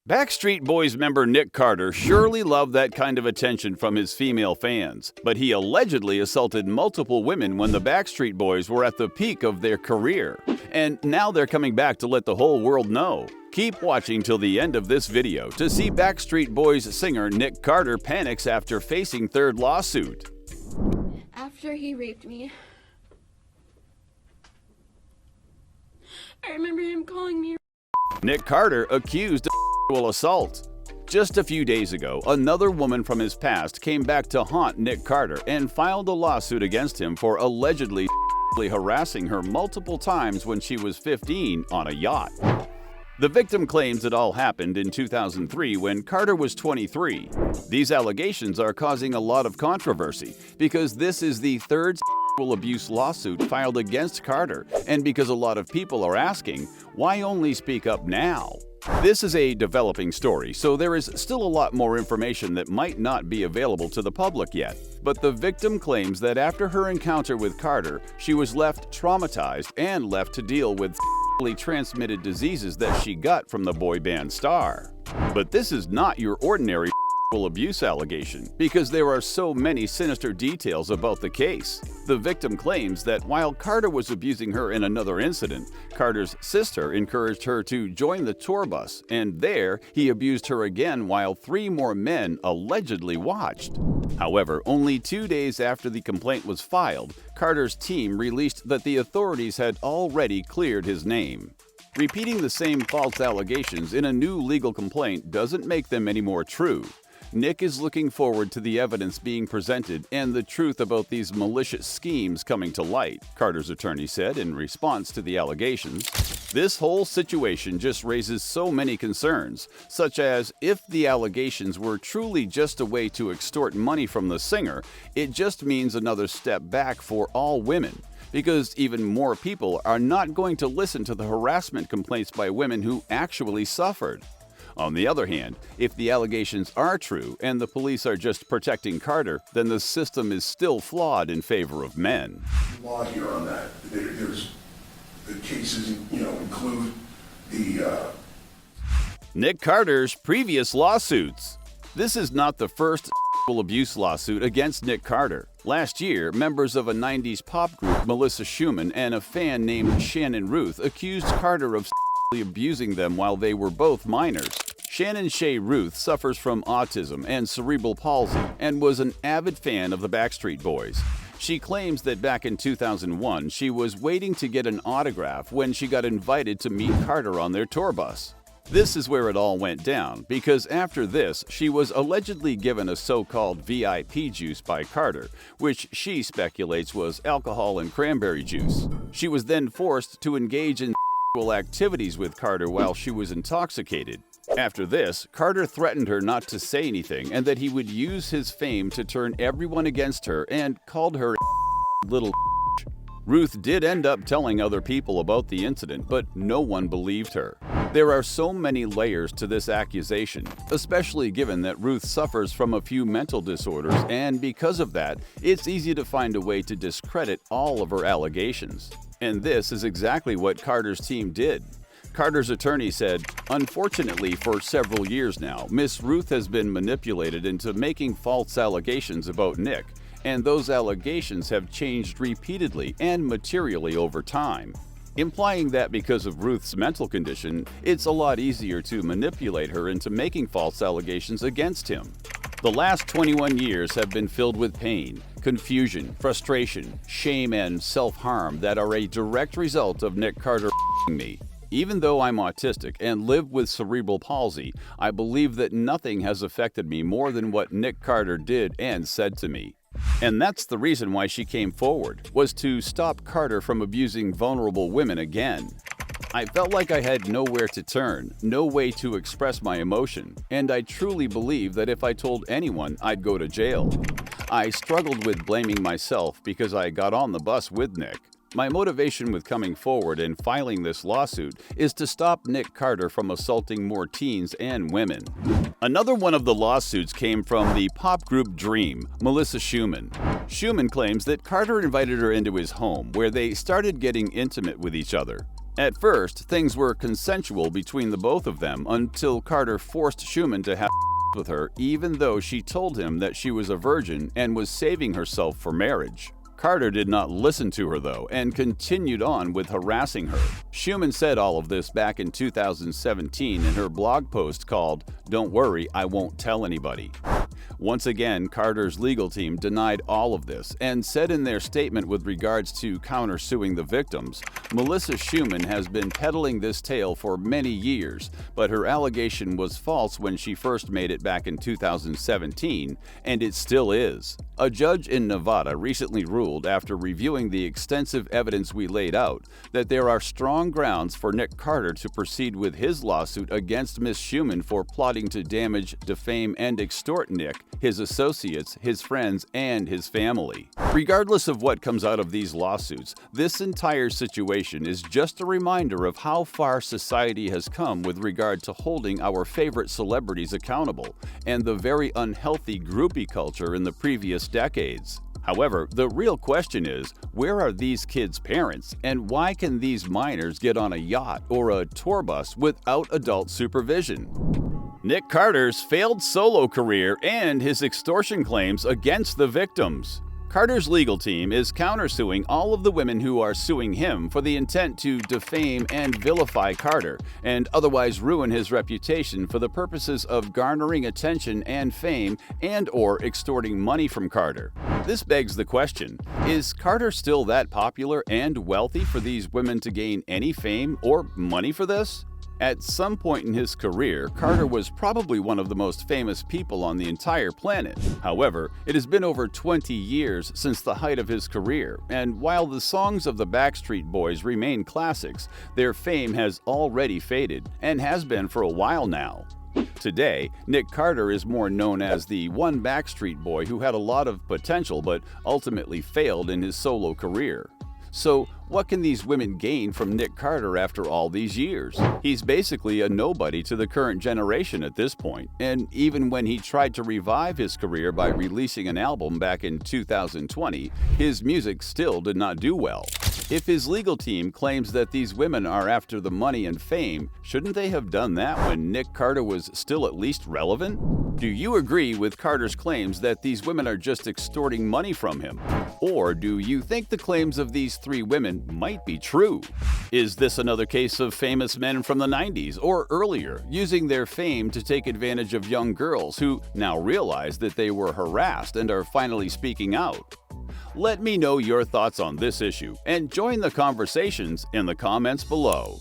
Backstreet Boys member Nick Carter surely loved that kind of attention from his female fans, but he allegedly assaulted multiple women when the Backstreet Boys were at the peak of their career. And now they're coming back to let the whole world know. Keep watching till the end of this video to see Backstreet Boys singer Nick Carter panics after facing third lawsuit. After he raped me, I remember him calling me. Nick Carter accused of sexual assault. Just a few days ago, another woman from his past came back to haunt Nick Carter and filed a lawsuit against him for allegedly harassing her multiple times when she was 15 on a yacht. The victim claims it all happened in 2003 when Carter was 23. These allegations are causing a lot of controversy because this is the third sexual abuse lawsuit filed against Carter, and because a lot of people are asking, why only speak up now? This is a developing story, so there is still a lot more information that might not be available to the public yet. But the victim claims that after her encounter with Carter, she was left traumatized and left to deal with sexually transmitted diseases that she got from the boy band star. But this is not your ordinary sexual abuse allegation, because there are so many sinister details about the case. The victim claims that while Carter was abusing her in another incident, Carter's sister encouraged her to join the tour bus, and there he abused her again while 3 more men allegedly watched. However, only 2 days after the complaint was filed, Carter's team released that the authorities had already cleared his name. Repeating the same false allegations in a new legal complaint doesn't make them any more true. Nick is looking forward to the evidence being presented and the truth about these malicious schemes coming to light, Carter's attorney said in response to the allegations. This whole situation just raises so many concerns, such as if the allegations were truly just a way to extort money from the singer, it just means another step back for all women, because even more people are not going to listen to the harassment complaints by women who actually suffered. On the other hand, if the allegations are true and the police are just protecting Carter, then the system is still flawed in favor of men. Law here on that. There's the cases, include the Nick Carter's previous lawsuits. This is not the first sexual abuse lawsuit against Nick Carter. Last year, members of a 90s pop group, Melissa Schuman, and a fan named Shannon Ruth accused Carter of abusing them while they were both minors. Shannon Shea Ruth suffers from autism and cerebral palsy and was an avid fan of the Backstreet Boys. She claims that back in 2001, she was waiting to get an autograph when she got invited to meet Carter on their tour bus. This is where it all went down, because after this, she was allegedly given a so-called VIP juice by Carter, which she speculates was alcohol and cranberry juice. She was then forced to engage in sexual activities with Carter while she was intoxicated. After this, Carter threatened her not to say anything and that he would use his fame to turn everyone against her and called her little. Ruth did end up telling other people about the incident, but no one believed her. There are so many layers to this accusation, especially given that Ruth suffers from a few mental disorders, and because of that, it's easy to find a way to discredit all of her allegations. And this is exactly what Carter's team did. Carter's attorney said, "Unfortunately, for several years now, Miss Ruth has been manipulated into making false allegations about Nick, and those allegations have changed repeatedly and materially over time," implying that because of Ruth's mental condition, it's a lot easier to manipulate her into making false allegations against him. The last 21 years have been filled with pain, confusion, frustration, shame, and self-harm that are a direct result of Nick Carter me. Even though I'm autistic and live with cerebral palsy, I believe that nothing has affected me more than what Nick Carter did and said to me. And that's the reason why she came forward, was to stop Carter from abusing vulnerable women again. I felt like I had nowhere to turn, no way to express my emotion, and I truly believe that if I told anyone, I'd go to jail. I struggled with blaming myself because I got on the bus with Nick. My motivation with coming forward and filing this lawsuit is to stop Nick Carter from assaulting more teens and women. Another one of the lawsuits came from the pop group Dream, Melissa Schuman. Schuman claims that Carter invited her into his home where they started getting intimate with each other. At first, things were consensual between the both of them until Carter forced Schuman to have with her even though she told him that she was a virgin and was saving herself for marriage. Carter did not listen to her, though, and continued on with harassing her. Schuman said all of this back in 2017 in her blog post called, "Don't Worry, I Won't Tell Anybody." Once again, Carter's legal team denied all of this and said in their statement with regards to countersuing the victims, Melissa Schuman has been peddling this tale for many years, but her allegation was false when she first made it back in 2017, and it still is. A judge in Nevada recently ruled, after reviewing the extensive evidence we laid out, that there are strong grounds for Nick Carter to proceed with his lawsuit against Ms. Schuman for plotting to damage, defame, and extort Nick, his associates, his friends, and his family. Regardless of what comes out of these lawsuits, this entire situation is just a reminder of how far society has come with regard to holding our favorite celebrities accountable, and the very unhealthy groupie culture in the previous decades. However, the real question is, where are these kids' parents, and why can these minors get on a yacht or a tour bus without adult supervision? Nick Carter's failed solo career and his extortion claims against the victims. Carter's legal team is countersuing all of the women who are suing him for the intent to defame and vilify Carter and otherwise ruin his reputation for the purposes of garnering attention and fame and/or extorting money from Carter. This begs the question, is Carter still that popular and wealthy for these women to gain any fame or money for this? At some point in his career, Carter was probably one of the most famous people on the entire planet. However, it has been over 20 years since the height of his career, and while the songs of the Backstreet Boys remain classics, their fame has already faded, and has been for a while now. Today, Nick Carter is more known as the one Backstreet Boy who had a lot of potential but ultimately failed in his solo career. So, what can these women gain from Nick Carter after all these years? He's basically a nobody to the current generation at this point, and even when he tried to revive his career by releasing an album back in 2020, his music still did not do well. If his legal team claims that these women are after the money and fame, shouldn't they have done that when Nick Carter was still at least relevant? Do you agree with Carter's claims that these women are just extorting money from him? Or do you think the claims of these three women might be true? Is this another case of famous men from the 90s or earlier using their fame to take advantage of young girls who now realize that they were harassed and are finally speaking out? Let me know your thoughts on this issue and join the conversations in the comments below.